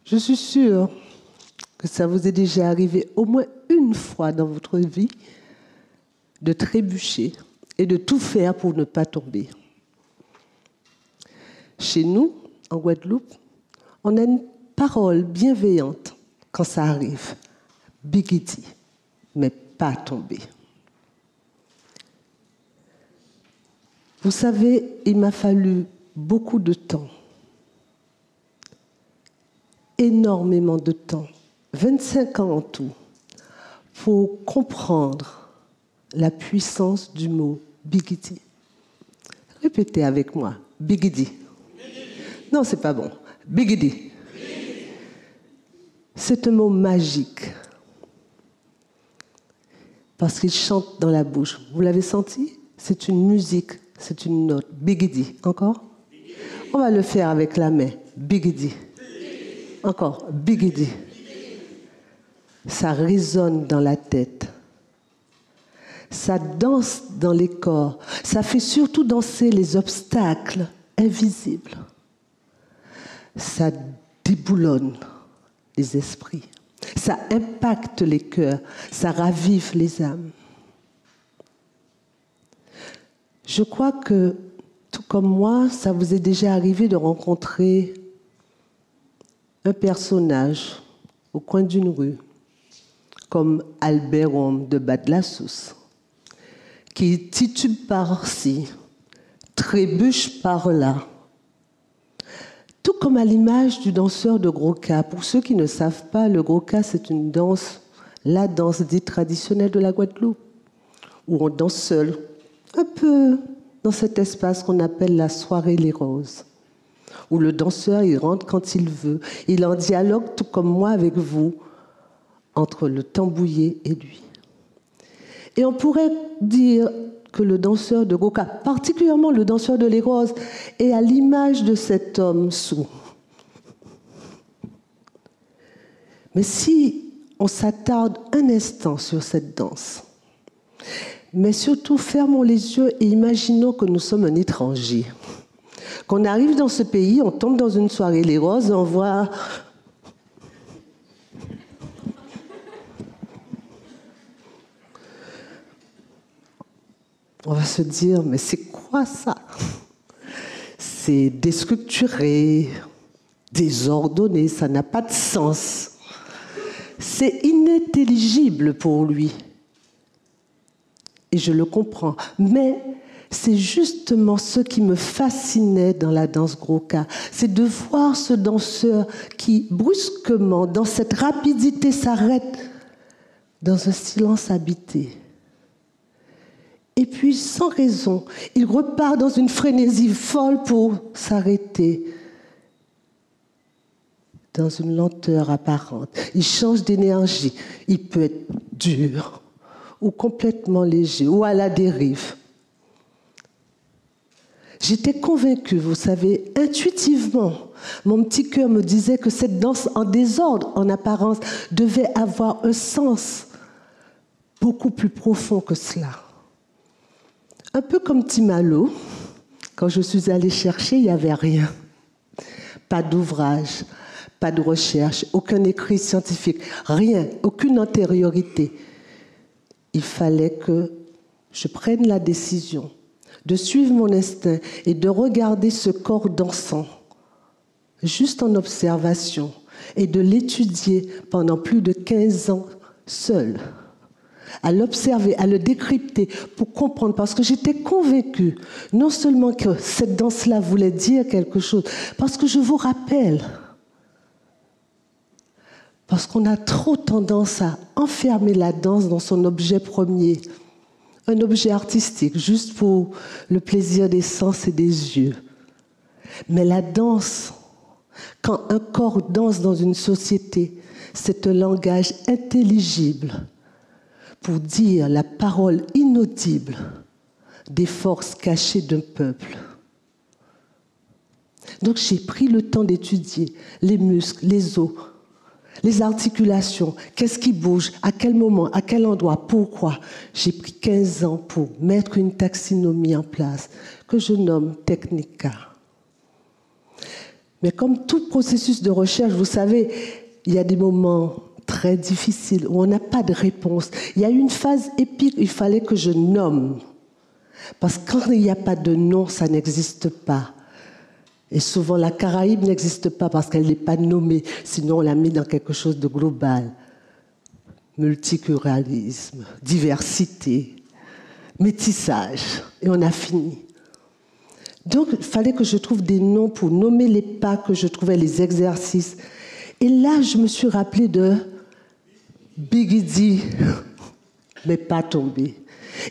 Je suis sûre que ça vous est déjà arrivé au moins une fois dans votre vie de trébucher et de tout faire pour ne pas tomber. Chez nous, en Guadeloupe, on a une parole bienveillante quand ça arrive. Bigidi, mais pas tomber. Vous savez, il m'a fallu beaucoup de temps, énormément de temps, 25 ans en tout, pour comprendre la puissance du mot bigidi. Répétez avec moi, bigidi. Non, c'est pas bon. Bigidi. C'est un mot magique. Parce qu'il chante dans la bouche. Vous l'avez senti? C'est une musique, c'est une note. Bigidi. Encore? On va le faire avec la main. Bigidi. Encore. Bigidi. Ça résonne dans la tête. Ça danse dans les corps. Ça fait surtout danser les obstacles invisibles. Ça déboulonne les esprits. Ça impacte les cœurs. Ça ravive les âmes. Je crois que, tout comme moi, ça vous est déjà arrivé de rencontrer un personnage au coin d'une rue, comme Albert Homme de Bas-de-la-Sousse, qui titube par-ci, trébuche par-là. Tout comme à l'image du danseur de Gros-Cas. Pour ceux qui ne savent pas, le Gros-Cas, c'est une danse, la danse dite traditionnelle de la Guadeloupe, où on danse seul, un peu dans cet espace qu'on appelle la soirée Les Roses, où le danseur, il rentre quand il veut. Il est en dialogue, tout comme moi, avec vous, entre le tambouillé et lui. Et on pourrait dire que le danseur de Gros-Cas, particulièrement le danseur de Les Roses, est à l'image de cet homme sourd. Mais si on s'attarde un instant sur cette danse, mais surtout fermons les yeux et imaginons que nous sommes un étranger, qu'on arrive dans ce pays, on tombe dans une soirée Les Roses, on voit... On va se dire, mais c'est quoi ça? C'est déstructuré, désordonné, ça n'a pas de sens. C'est inintelligible pour lui. Et je le comprends. Mais c'est justement ce qui me fascinait dans la danse Gros-Cas. C'est de voir ce danseur qui, brusquement, dans cette rapidité, s'arrête dans un silence habité. Et puis, sans raison, il repart dans une frénésie folle pour s'arrêter dans une lenteur apparente. Il change d'énergie. Il peut être dur ou complètement léger ou à la dérive. J'étais convaincue, vous savez, intuitivement, mon petit cœur me disait que cette danse en désordre, en apparence, devait avoir un sens beaucoup plus profond que cela. Un peu comme Timalo, quand je suis allée chercher, il n'y avait rien. Pas d'ouvrage, pas de recherche, aucun écrit scientifique, rien, aucune antériorité. Il fallait que je prenne la décision de suivre mon instinct et de regarder ce corps dansant, juste en observation, et de l'étudier pendant plus de 15 ans seul. À l'observer, à le décrypter pour comprendre, parce que j'étais convaincue, non seulement que cette danse-là voulait dire quelque chose, parce que je vous rappelle, parce qu'on a trop tendance à enfermer la danse dans son objet premier, un objet artistique, juste pour le plaisir des sens et des yeux. Mais la danse, quand un corps danse dans une société, c'est un langage intelligible pour dire la parole inaudible des forces cachées d'un peuple. Donc j'ai pris le temps d'étudier les muscles, les os, les articulations, qu'est-ce qui bouge, à quel moment, à quel endroit, pourquoi. J'ai pris 15 ans pour mettre une taxinomie en place que je nomme Technica. Mais comme tout processus de recherche, vous savez, il y a des moments très difficiles où on n'a pas de réponse. Il y a eu une phase épique, il fallait que je nomme. Parce que quand il n'y a pas de nom, ça n'existe pas. Et souvent, la Caraïbe n'existe pas parce qu'elle n'est pas nommée. Sinon, on la met dans quelque chose de global. Multiculturalisme, diversité, métissage. Et on a fini. Donc, il fallait que je trouve des noms pour nommer les pas que je trouvais, les exercices. Et là, je me suis rappelée de Bigidi, mais pas tombé.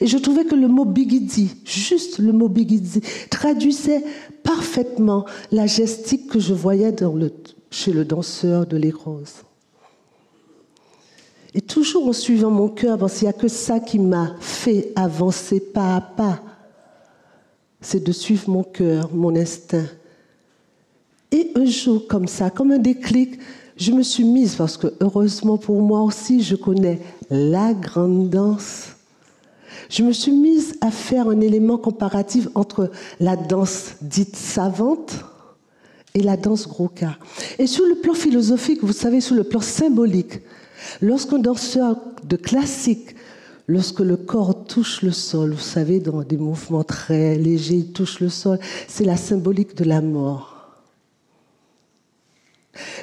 Et je trouvais que le mot Bigidi, juste le mot Bigidi, traduisait parfaitement la gestique que je voyais chez le danseur de Les Roses. Et toujours en suivant mon cœur, parce qu'il n'y a que ça qui m'a fait avancer pas à pas, c'est de suivre mon cœur, mon instinct. Et un jour, comme ça, comme un déclic, je me suis mise, parce que heureusement pour moi aussi, je connais la grande danse. Je me suis mise à faire un élément comparatif entre la danse dite savante et la danse Gros-Cas. Et sur le plan philosophique, vous savez, sur le plan symbolique, lorsqu'un danseur de classique, lorsque le corps touche le sol, vous savez, dans des mouvements très légers, il touche le sol, c'est la symbolique de la mort.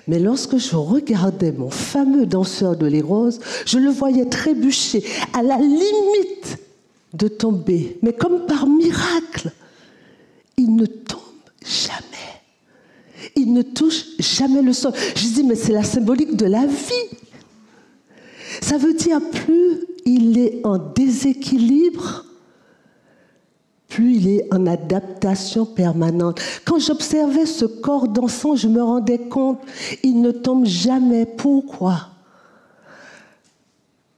Mais lorsque je regardais mon fameux danseur de Les Roses, je le voyais trébucher à la limite de tomber. Mais comme par miracle, il ne tombe jamais. Il ne touche jamais le sol. Je dis, mais c'est la symbolique de la vie. Ça veut dire, plus il est en déséquilibre, plus il est en adaptation permanente. Quand j'observais ce corps dansant, je me rendais compte, il ne tombe jamais. Pourquoi?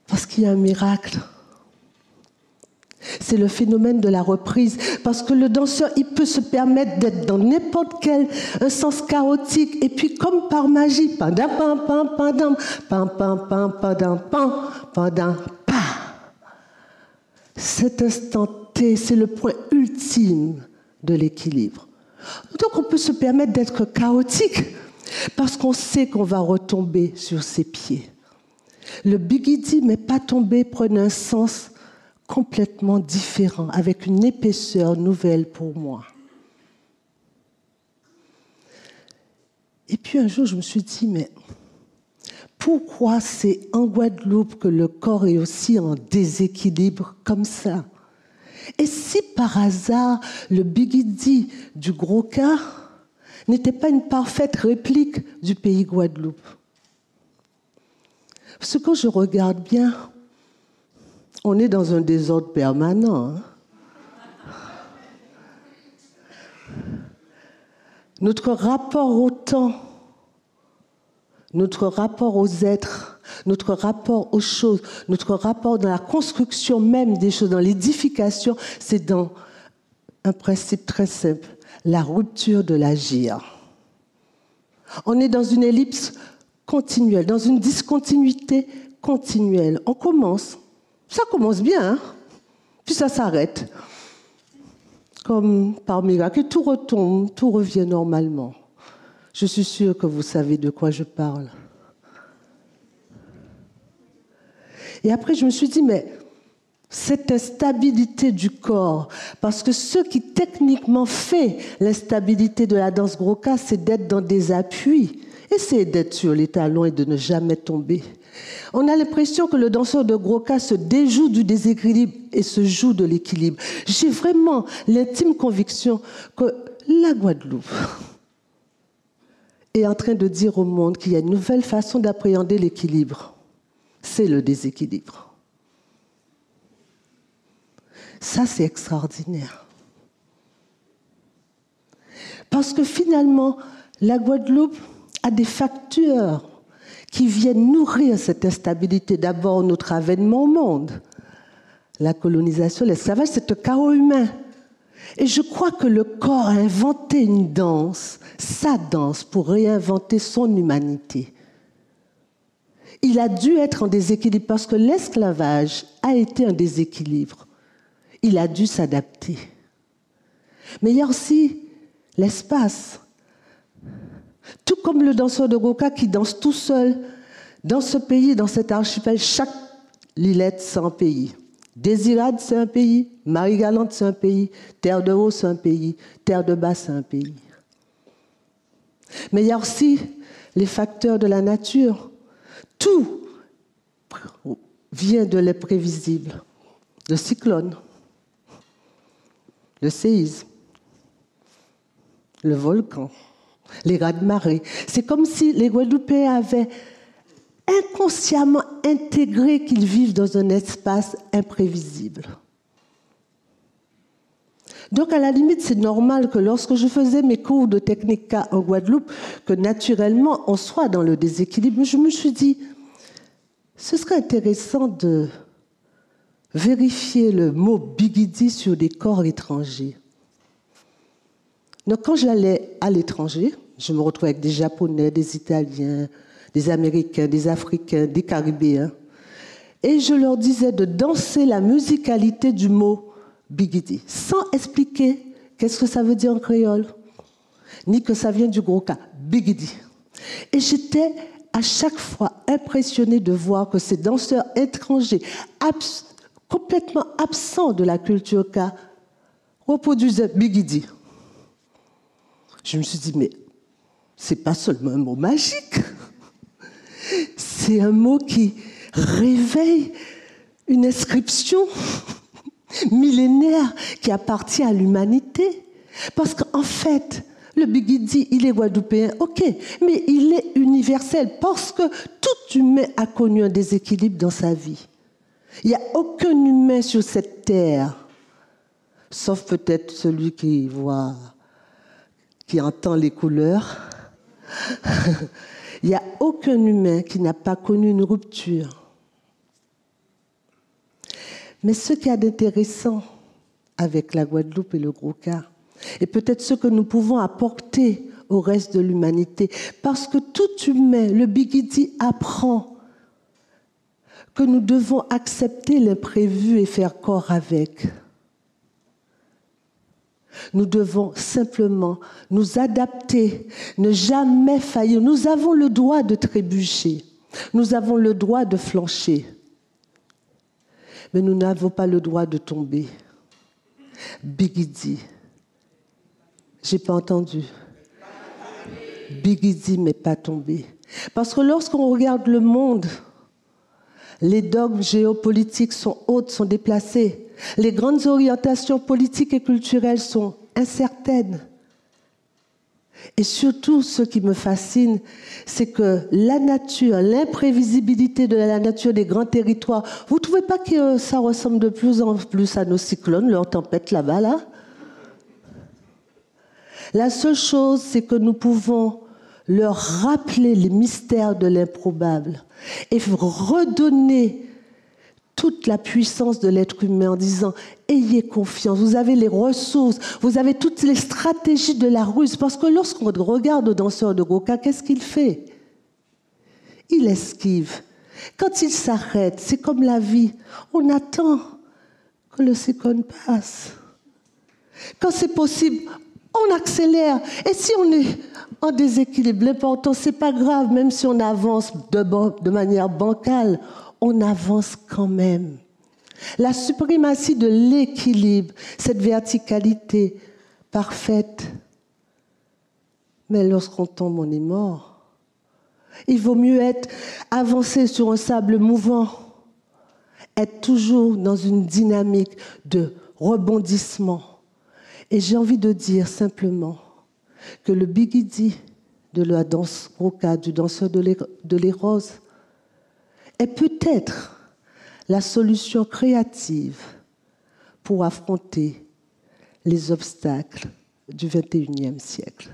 Parce qu'il y a un miracle. C'est le phénomène de la reprise. Parce que le danseur, il peut se permettre d'être dans n'importe quel sens chaotique. Et puis, comme par magie, pendant pam pam pendant pam pam pam pendant pam pendant pa. Cet instant T, c'est le point ultime de l'équilibre. Donc, on peut se permettre d'être chaotique parce qu'on sait qu'on va retomber sur ses pieds. Le bigidi, mais pas tomber, prenait un sens complètement différent, avec une épaisseur nouvelle pour moi. Et puis un jour, je me suis dit, mais pourquoi c'est en Guadeloupe que le corps est aussi en déséquilibre comme ça? Et si par hasard, le bigidi du Gros-Cas n'était pas une parfaite réplique du pays Guadeloupe? Parce que quand je regarde bien, on est dans un désordre permanent. Notre rapport au temps, notre rapport aux êtres, notre rapport aux choses, notre rapport dans la construction même des choses, dans l'édification, c'est dans un principe très simple, la rupture de l'agir. On est dans une ellipse continuelle, dans une discontinuité continuelle. On commence. Ça commence bien, hein? Puis ça s'arrête. Comme par miracle, et tout retombe, tout revient normalement. Je suis sûre que vous savez de quoi je parle. Et après, je me suis dit, mais cette instabilité du corps, parce que ce qui techniquement fait l'instabilité de la danse Gros-Cas, c'est d'être dans des appuis. Essayez d'être sur les talons et de ne jamais tomber. On a l'impression que le danseur de Gros-Cas se déjoue du déséquilibre et se joue de l'équilibre. J'ai vraiment l'intime conviction que la Guadeloupe est en train de dire au monde qu'il y a une nouvelle façon d'appréhender l'équilibre. C'est le déséquilibre. Ça, c'est extraordinaire. Parce que finalement, la Guadeloupe a des facteurs qui viennent nourrir cette instabilité. D'abord, notre avènement au monde. La colonisation, l'esclavage, c'est un chaos humain. Et je crois que le corps a inventé une danse, sa danse, pour réinventer son humanité. Il a dû être en déséquilibre parce que l'esclavage a été un déséquilibre. Il a dû s'adapter. Mais il y a aussi l'espace. Tout comme le danseur de Goka qui danse tout seul dans ce pays, dans cet archipel. Chaque Lilette, c'est un pays. Désirade, c'est un pays. Marie-Galante, c'est un pays. Terre de Haut, c'est un pays. Terre de Bas, c'est un pays. Mais il y a aussi les facteurs de la nature. Tout vient de l'imprévisible. Le cyclone, le séisme, le volcan, les raz-de-marée. C'est comme si les Guadeloupéens avaient inconsciemment intégré qu'ils vivent dans un espace imprévisible. Donc, à la limite, c'est normal que lorsque je faisais mes cours de technique K en Guadeloupe, que naturellement, on soit dans le déséquilibre. Mais je me suis dit, ce serait intéressant de vérifier le mot bigidi sur des corps étrangers. Donc, quand j'allais à l'étranger, je me retrouvais avec des Japonais, des Italiens, des Américains, des Africains, des Caribéens. Et je leur disais de danser la musicalité du mot bigidi, sans expliquer qu'est-ce que ça veut dire en créole, ni que ça vient du gros cas, bigidi. Et j'étais à chaque fois impressionnée de voir que ces danseurs étrangers, complètement absents de la culture Ka, reproduisaient bigidi. Je me suis dit, mais c'est pas seulement un mot magique, c'est un mot qui réveille une inscription millénaire qui appartient à l'humanité. Parce qu'en fait, le bigidi, il est guadeloupéen, ok, mais il est universel parce que tout humain a connu un déséquilibre dans sa vie. Il n'y a aucun humain sur cette terre, sauf peut-être celui qui voit, qui entend les couleurs. Il n'y a aucun humain qui n'a pas connu une rupture. Mais ce qu'il y a d'intéressant avec la Guadeloupe et le Gros Ka, et peut-être ce que nous pouvons apporter au reste de l'humanité, parce que tout humain, le bigidi apprend que nous devons accepter l'imprévu et faire corps avec. Nous devons simplement nous adapter, ne jamais faillir. Nous avons le droit de trébucher, nous avons le droit de flancher, mais nous n'avons pas le droit de tomber. Bigidi. J'ai pas entendu. Bigidi, mais pas tomber. Parce que lorsqu'on regarde le monde, les dogmes géopolitiques sont hautes, sont déplacés. Les grandes orientations politiques et culturelles sont incertaines. Et surtout, ce qui me fascine, c'est que la nature, l'imprévisibilité de la nature des grands territoires, vous ne trouvez pas que ça ressemble de plus en plus à nos cyclones, leurs tempêtes là-bas, là? La seule chose, c'est que nous pouvons leur rappeler les mystères de l'improbable et redonner toute la puissance de l'être humain en disant « Ayez confiance, vous avez les ressources, vous avez toutes les stratégies de la ruse. » Parce que lorsqu'on regarde le danseur de Goka, qu'est-ce qu'il fait? Il esquive. Quand il s'arrête, c'est comme la vie. On attend que le cyclone passe. Quand c'est possible, on accélère. Et si on est en déséquilibre, l'important, c'est pas grave, même si on avance de manière bancale, on avance quand même. La suprématie de l'équilibre, cette verticalité parfaite. Mais lorsqu'on tombe, on est mort. Il vaut mieux être avancé sur un sable mouvant, être toujours dans une dynamique de rebondissement. Et j'ai envie de dire simplement que le bigidi de la danse Goka, du danseur de les roses, est peut-être la solution créative pour affronter les obstacles du XXIe siècle.